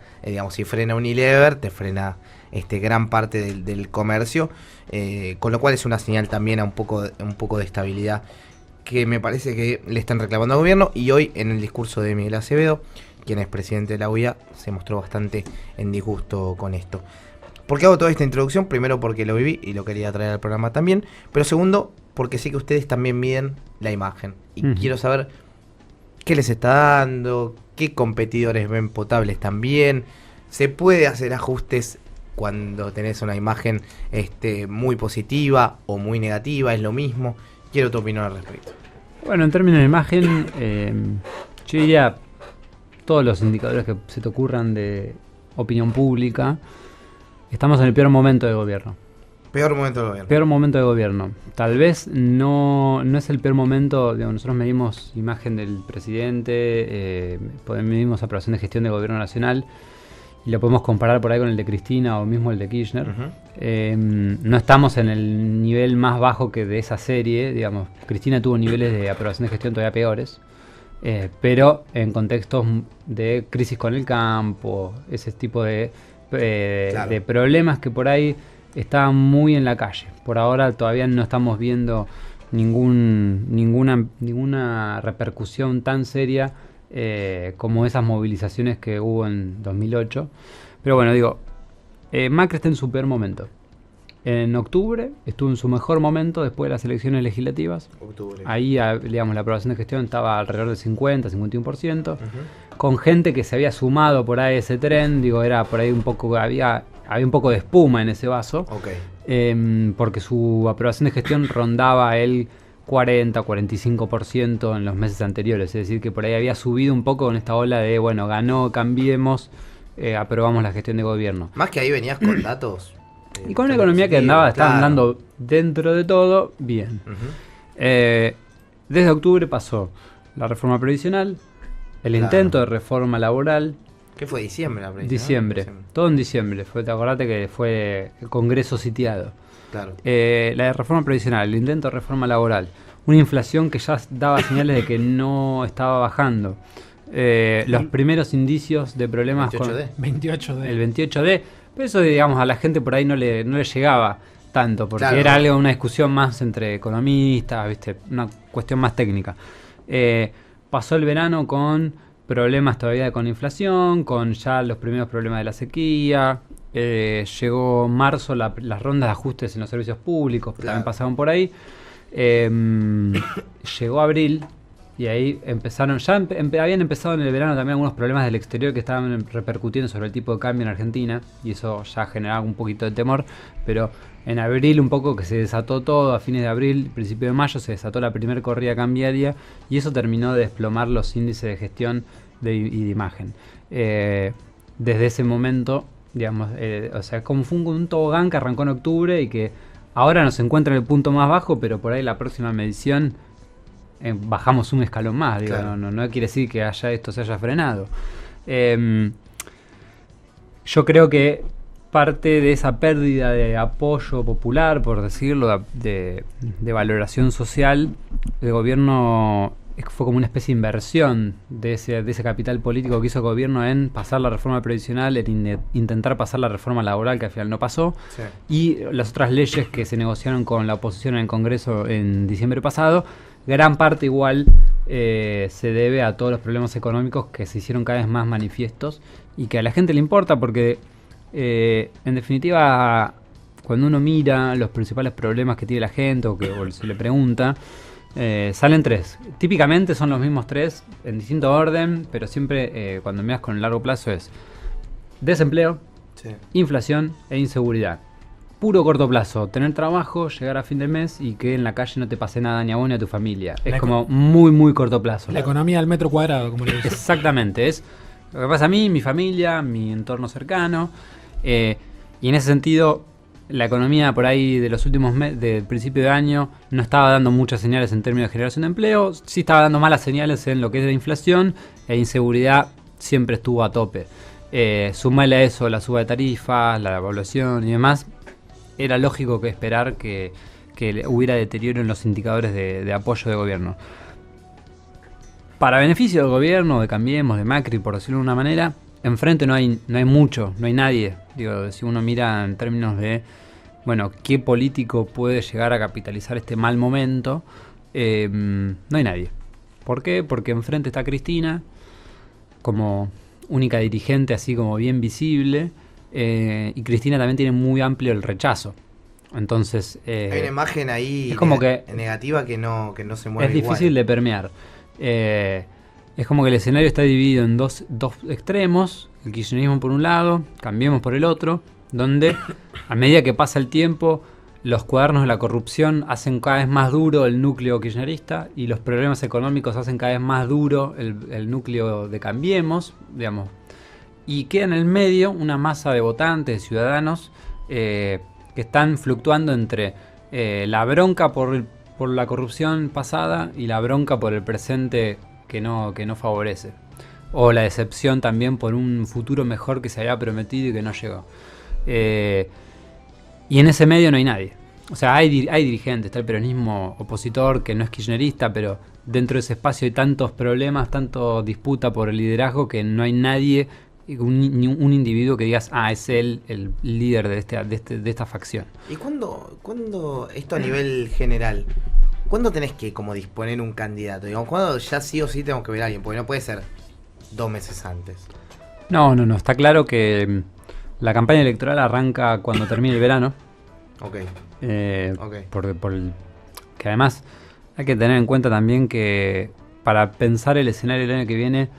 si frena Unilever, te frena gran parte del comercio, con lo cual es una señal también a un poco de estabilidad que me parece que le están reclamando al gobierno. Y hoy en el discurso de Miguel Acevedo, quien es presidente de la UIA, se mostró bastante en disgusto con esto. ¿Por qué hago toda esta introducción? Primero porque lo viví y lo quería traer al programa también, pero segundo porque sé que ustedes también miden la imagen y quiero saber qué les está dando, qué competidores ven potables también. ¿Se puede hacer ajustes cuando tenés una imagen muy positiva o muy negativa? ¿Es lo mismo? Quiero tu opinión al respecto. Bueno, en términos de imagen, yo diría todos los indicadores que se te ocurran de opinión pública, estamos en el peor momento del gobierno. Peor momento del gobierno. Peor momento del gobierno. Tal vez no es el peor momento. Nosotros medimos imagen del presidente, medimos aprobación de gestión del gobierno nacional y lo podemos comparar por ahí con el de Cristina o mismo el de Kirchner. No estamos en el nivel más bajo que de esa serie. Cristina tuvo niveles de aprobación de gestión todavía peores, pero en contextos de crisis con el campo, ese tipo de problemas que por ahí está muy en la calle. Por ahora todavía no estamos viendo ninguna repercusión tan seria como esas movilizaciones que hubo en 2008. Pero bueno, Macri está en su peor momento. En octubre estuvo en su mejor momento después de las elecciones legislativas. Ahí, la aprobación de gestión estaba alrededor del 50-51%. Con gente que se había sumado por ahí a ese tren, era por ahí un poco, había un poco de espuma en ese vaso, porque su aprobación de gestión rondaba el 40-45% en los meses anteriores, es decir que por ahí había subido un poco con esta ola de, ganó, cambiemos, aprobamos la gestión de gobierno. Más que ahí venías con datos. Y con una economía que estaba andando dentro de todo bien. Desde octubre pasó la reforma previsional, el intento de reforma laboral. ¿Qué fue? ¿Diciembre la previsional? Diciembre. Todo en diciembre. Acordate que fue el Congreso sitiado. Claro. La reforma previsional, el intento de reforma laboral. Una inflación que ya daba señales de que no estaba bajando. Los primeros indicios de problemas 28D. El 28D. Pero eso, a la gente por ahí no le llegaba tanto, porque era una discusión más entre economistas, una cuestión más técnica. Pasó el verano con problemas todavía con inflación, con ya los primeros problemas de la sequía. Llegó marzo, las rondas de ajustes en los servicios públicos, también pasaron por ahí. Llegó abril. Y ahí empezaron, habían empezado en el verano también algunos problemas del exterior que estaban repercutiendo sobre el tipo de cambio en Argentina, y eso ya generaba un poquito de temor, pero en abril un poco que se desató todo, a fines de abril, principio de mayo se desató la primera corrida cambiaria, y eso terminó de desplomar los índices de gestión y de imagen. Desde ese momento digamos, o sea, como fue un tobogán que arrancó en octubre y que ahora nos encuentra en el punto más bajo, pero por ahí la próxima medición bajamos un escalón más, digo, claro. no quiere decir que esto se haya frenado. Yo creo que parte de esa pérdida de apoyo popular, por decirlo, de valoración social, el gobierno fue como una especie de inversión de ese capital político que hizo el gobierno en pasar la reforma previsional, en intentar pasar la reforma laboral, que al final no pasó, sí. Y las otras leyes que se negociaron con la oposición en el Congreso en diciembre pasado, gran parte igual se debe a todos los problemas económicos que se hicieron cada vez más manifiestos y que a la gente le importa porque, en definitiva, cuando uno mira los principales problemas que tiene la gente o se le pregunta, salen tres. Típicamente son los mismos tres en distinto orden, pero siempre cuando miras con el largo plazo es desempleo, sí. Inflación e inseguridad. Puro corto plazo, tener trabajo, llegar a fin del mes y que en la calle no te pase nada ni a vos ni a tu familia. Es como muy, muy corto plazo. La economía al metro cuadrado, como le dicen. Exactamente, es lo que pasa a mí, mi familia, mi entorno cercano. Y en ese sentido, la economía por ahí de los últimos meses, del principio de año, no estaba dando muchas señales en términos de generación de empleo. Sí estaba dando malas señales en lo que es de inflación e inseguridad siempre estuvo a tope. Sumale a eso la suba de tarifas, la devaluación y demás. Era lógico que esperar que hubiera deterioro en los indicadores de apoyo de gobierno. Para beneficio del gobierno, de Cambiemos, de Macri, por decirlo de una manera, enfrente no hay mucho, no hay nadie. Digo, si uno mira en términos de, bueno, qué político puede llegar a capitalizar este mal momento, no hay nadie. ¿Por qué? Porque enfrente está Cristina, como única dirigente, así como bien visible, y Cristina también tiene muy amplio el rechazo. Entonces hay una imagen ahí es como que negativa que no se mueve. Es difícil de permear. Es como que el escenario está dividido en dos extremos, el kirchnerismo por un lado, Cambiemos por el otro, donde a medida que pasa el tiempo los cuadernos de la corrupción hacen cada vez más duro el núcleo kirchnerista y los problemas económicos hacen cada vez más duro el núcleo de Cambiemos, digamos. Y queda en el medio una masa de votantes, de ciudadanos, que están fluctuando entre la bronca por la corrupción pasada y la bronca por el presente que no favorece. O la decepción también por un futuro mejor que se había prometido y que no llegó. Y en ese medio no hay nadie. O sea, hay dirigentes, está el peronismo opositor que no es kirchnerista, pero dentro de ese espacio hay tantos problemas, tanto disputa por el liderazgo que no hay nadie, un individuo que digas, es él el líder de esta facción. ¿Y cuándo esto a nivel general, cuándo tenés que como disponer un candidato? Digamos, ¿cuándo ya sí o sí tenemos que ver a alguien? Porque no puede ser 2 meses antes. No, está claro que la campaña electoral arranca cuando termine el verano. Ok. Que además hay que tener en cuenta también que para pensar el escenario del año que viene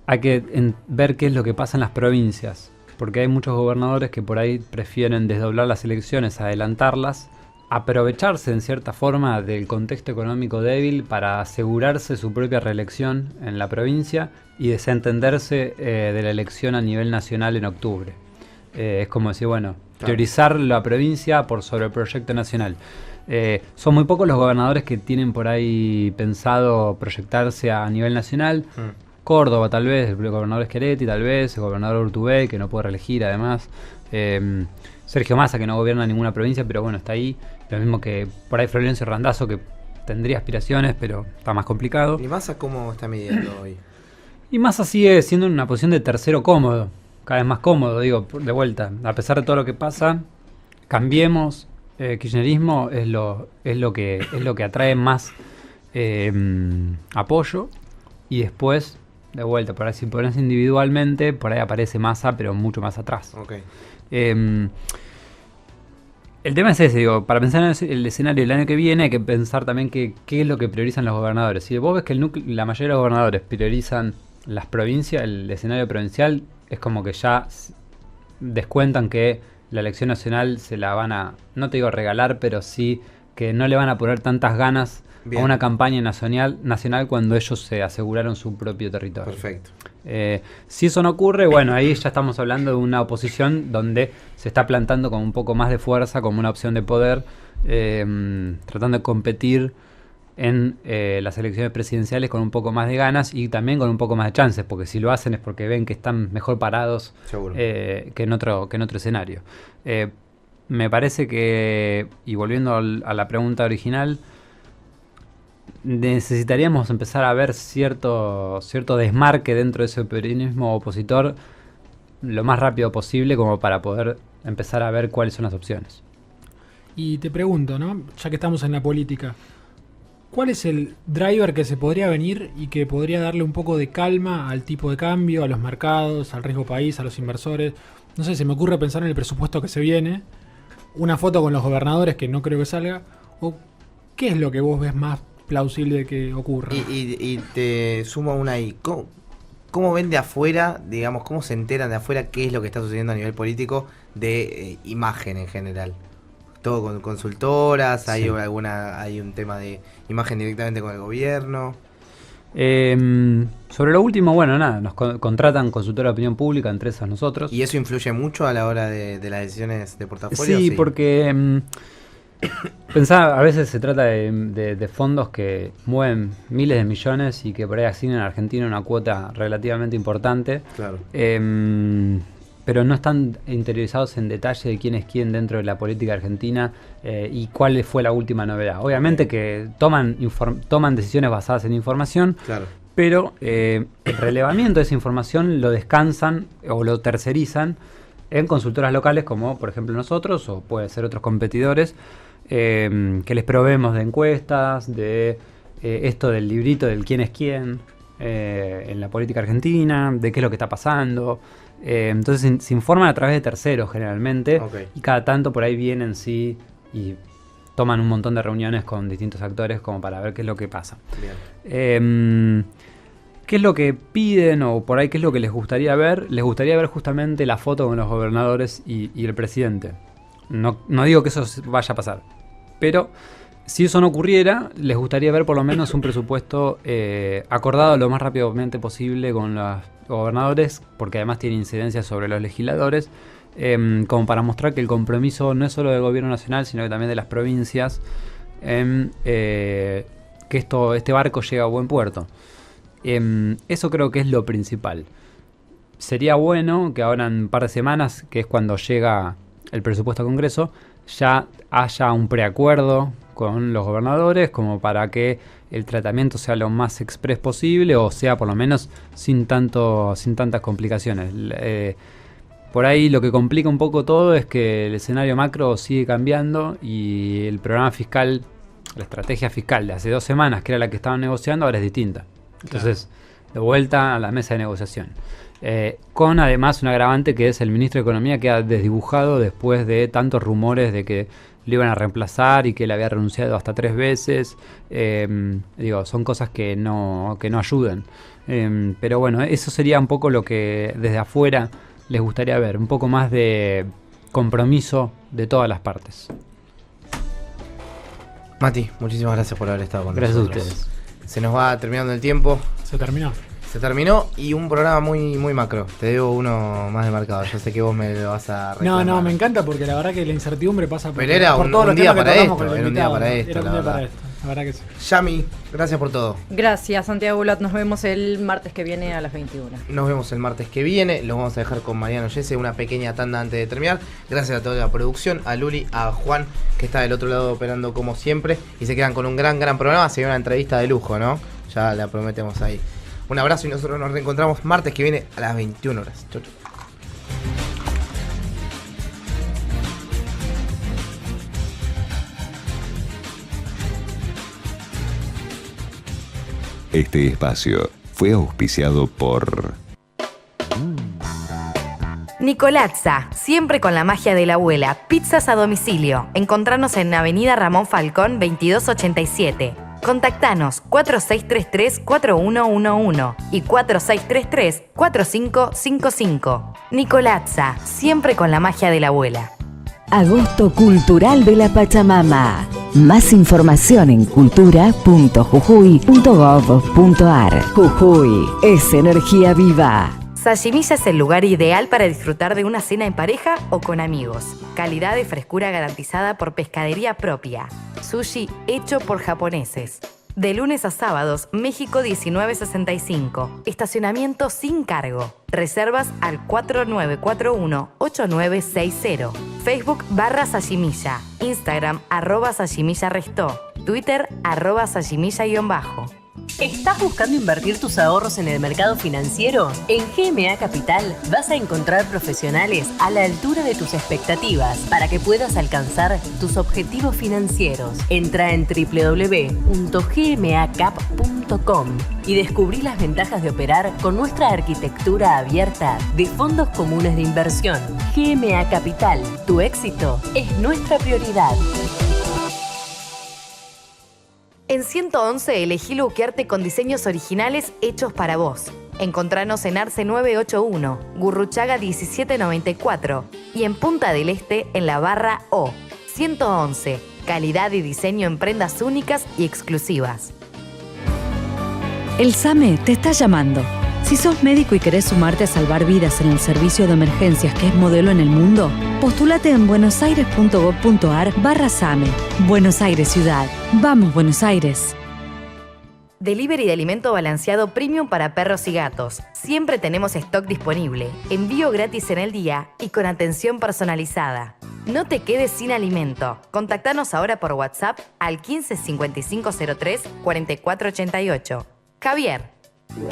hay que ver qué es lo que pasa en las provincias, porque hay muchos gobernadores que por ahí prefieren desdoblar las elecciones, adelantarlas, aprovecharse en cierta forma del contexto económico débil para asegurarse su propia reelección en la provincia y desentenderse de la elección a nivel nacional en octubre. Es como decir, bueno, priorizar la provincia por sobre el proyecto nacional. Son muy pocos los gobernadores que tienen por ahí pensado proyectarse a nivel nacional. Córdoba tal vez, el gobernador Schiaretti tal vez, el gobernador Urtubey que no puede reelegir además, Sergio Massa que no gobierna ninguna provincia pero bueno, está ahí, lo mismo que por ahí Florencio Randazzo que tendría aspiraciones pero está más complicado. ¿Y Massa cómo está midiendo hoy? Y Massa sigue siendo en una posición de tercero cómodo, cada vez más cómodo, digo, de vuelta, a pesar de todo lo que pasa, Cambiemos, kirchnerismo es lo que atrae más apoyo y después de vuelta, por ahí si pones individualmente, por ahí aparece Massa, pero mucho más atrás. Okay. El tema es ese, digo, para pensar en el escenario del año que viene hay que pensar también qué es lo que priorizan los gobernadores. Si vos ves que la mayoría de los gobernadores priorizan las provincias, el escenario provincial, es como que ya descuentan que la elección nacional se la van a, no te digo regalar, pero sí que no le van a poner tantas ganas a una campaña nacional cuando ellos se aseguraron su propio territorio. Perfecto. Si eso no ocurre, bueno, ahí ya estamos hablando de una oposición donde se está plantando con un poco más de fuerza como una opción de poder, tratando de competir en las elecciones presidenciales con un poco más de ganas y también con un poco más de chances, porque si lo hacen es porque ven que están mejor parados que en otro escenario. Me parece que, y volviendo a la pregunta original, necesitaríamos empezar a ver cierto desmarque dentro de ese peronismo opositor lo más rápido posible como para poder empezar a ver cuáles son las opciones. Y te pregunto, ¿no? Ya que estamos en la política, ¿cuál es el driver que se podría venir y que podría darle un poco de calma al tipo de cambio, a los mercados, al riesgo país, a los inversores? No sé, se me ocurre pensar en el presupuesto que se viene, una foto con los gobernadores que no creo que salga, o ¿qué es lo que vos ves más plausible de que ocurra? Y te sumo una ahí. ¿Cómo ven de afuera, digamos, cómo se enteran de afuera qué es lo que está sucediendo a nivel político de imagen en general? Todo con consultoras, hay un tema de imagen directamente con el gobierno. Sobre lo último, bueno, nada, nos contratan consultora de opinión pública, entre esas nosotros. ¿Y eso influye mucho a la hora de las decisiones de portafolio? Sí, porque pensá, a veces se trata de fondos que mueven miles de millones y que por ahí asignan a Argentina una cuota relativamente importante. Claro. Pero no están interiorizados en detalle de quién es quién dentro de la política argentina y cuál fue la última novedad. Obviamente que toman decisiones basadas en información, claro, pero el relevamiento de esa información lo descansan o lo tercerizan en consultoras locales como por ejemplo nosotros o puede ser otros competidores que les proveemos de encuestas, de esto del librito del quién es quién en la política argentina, de qué es lo que está pasando. Entonces se informan a través de terceros generalmente, y cada tanto por ahí vienen y toman un montón de reuniones con distintos actores como para ver qué es lo que pasa. Qué es lo que piden o por ahí qué es lo que les gustaría ver. Les gustaría ver justamente la foto con los gobernadores y el presidente. No digo que eso vaya a pasar, pero si eso no ocurriera, les gustaría ver por lo menos un presupuesto acordado lo más rápidamente posible con los gobernadores, porque además tiene incidencia sobre los legisladores, como para mostrar que el compromiso no es solo del gobierno nacional, sino que también de las provincias, que este barco llega a buen puerto. Eso creo que es lo principal. Sería bueno que ahora en un par de semanas, que es cuando llega el presupuesto al Congreso, ya haya un preacuerdo con los gobernadores como para que el tratamiento sea lo más express posible o sea por lo menos sin tantas complicaciones. Por ahí lo que complica un poco todo es que el escenario macro sigue cambiando y el programa fiscal, la estrategia fiscal de hace 2 semanas, que era la que estaban negociando, ahora es distinta. Entonces, de vuelta a la mesa de negociación. Con además un agravante que es el ministro de Economía queda desdibujado después de tantos rumores de que lo iban a reemplazar y que él había renunciado hasta 3 veces. Son cosas que no ayudan. Pero bueno, eso sería un poco lo que desde afuera les gustaría ver, un poco más de compromiso de todas las partes. Mati, muchísimas gracias por haber estado con nosotros. Gracias a ustedes. Se nos va terminando el tiempo. Se terminó y un programa muy macro. Te debo uno más de marcado. Yo sé que vos me lo vas a reclamar. No, me encanta porque la verdad que la incertidumbre pasa por, pero era por un, todos un los día temas para que esto. Era un día para esto. La verdad que sí. Yami, gracias por todo. Gracias, Santiago Bulat. Nos vemos el martes que viene a las 21. Nos vemos el martes que viene. Los vamos a dejar con Mariano Yese. Una pequeña tanda antes de terminar. Gracias a toda la producción, a Luli, a Juan, que está del otro lado operando como siempre. Y se quedan con un gran programa. Se viene una entrevista de lujo, ¿no? Ya la prometemos ahí. Un abrazo y nosotros nos reencontramos martes que viene a las 21 horas. Chau. Este espacio fue auspiciado por Nicolazza, siempre con la magia de la abuela. Pizzas a domicilio. Encontranos en Avenida Ramón Falcón 2287. Contactanos 4633-4111 y 4633-4555. Nicolazza, siempre con la magia de la abuela. Agosto Cultural de la Pachamama. Más información en cultura.jujuy.gov.ar. Jujuy es energía viva. Sashimilla es el lugar ideal para disfrutar de una cena en pareja o con amigos. Calidad y frescura garantizada por pescadería propia. Sushi hecho por japoneses. De lunes a sábados, México 1965. Estacionamiento sin cargo. Reservas al 4941-8960. Facebook /Sashimilla. Instagram @SashimillaRestó. Twitter @Sashimilla_. ¿Estás buscando invertir tus ahorros en el mercado financiero? En GMA Capital vas a encontrar profesionales a la altura de tus expectativas para que puedas alcanzar tus objetivos financieros. Entra en www.gmacap.com y descubrí las ventajas de operar con nuestra arquitectura abierta de fondos comunes de inversión. GMA Capital, tu éxito es nuestra prioridad. En 111 elegí lookearte con diseños originales hechos para vos. Encontranos en Arce 981, Gurruchaga 1794 y en Punta del Este en la barra O. 111, calidad y diseño en prendas únicas y exclusivas. El SAME te está llamando. Si sos médico y querés sumarte a salvar vidas en el servicio de emergencias que es modelo en el mundo, postúlate en buenosaires.gov.ar/SAME. Buenos Aires Ciudad. Vamos, Buenos Aires. Delivery de alimento balanceado premium para perros y gatos. Siempre tenemos stock disponible, envío gratis en el día y con atención personalizada. No te quedes sin alimento. Contactanos ahora por WhatsApp al 15 5503 4488. Javier.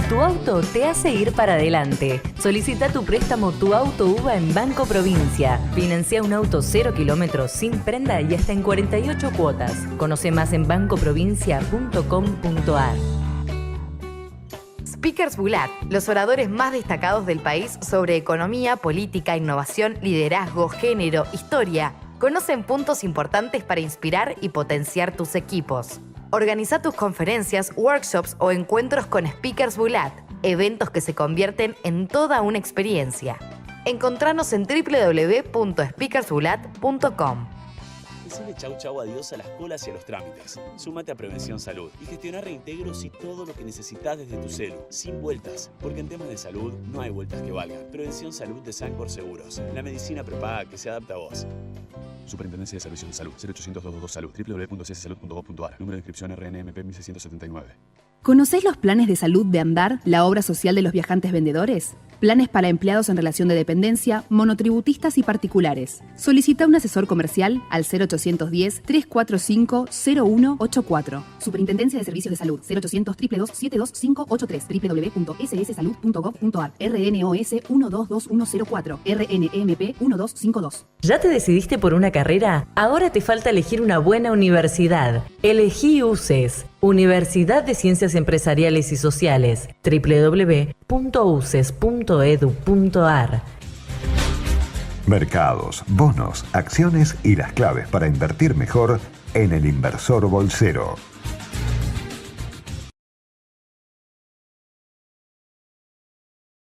Tu auto te hace ir para adelante. Solicita tu préstamo Tu Auto UVA en Banco Provincia. Financia un auto 0 kilómetros sin prenda y hasta en 48 cuotas. Conoce más en bancoprovincia.com.ar. Speakers Bulat, los oradores más destacados del país sobre economía, política, innovación, liderazgo, género, historia, conocen puntos importantes para inspirar y potenciar tus equipos. Organiza tus conferencias, workshops o encuentros con Speakers Bulat, eventos que se convierten en toda una experiencia. Encontranos en www.speakersbulat.com. Decile chau chau adiós a las colas y a los trámites. Súmate a Prevención Salud y gestiona reintegros y todo lo que necesitas desde tu celu, sin vueltas, porque en temas de salud no hay vueltas que valgan. Prevención Salud de Sancor Seguros, la medicina prepaga que se adapta a vos. Superintendencia de Servicios de Salud, 0800-222 Salud, www.cssalud.gov.ar, número de inscripción RNMP 1679. ¿Conocés los planes de salud de Andar, la obra social de los viajantes vendedores? Planes para empleados en relación de dependencia, monotributistas y particulares. Solicita un asesor comercial al 0810-345-0184. Superintendencia de Servicios de Salud, 0800-222-72583, www.sssalud.gov.ar, RNOS 122104, RNMP 1252. ¿Ya te decidiste por una carrera? Ahora te falta elegir una buena universidad. Elegí UCES, Universidad de Ciencias Empresariales y Sociales, www.uces.edu.ar. Mercados, bonos, acciones y las claves para invertir mejor en el Inversor Bolsero.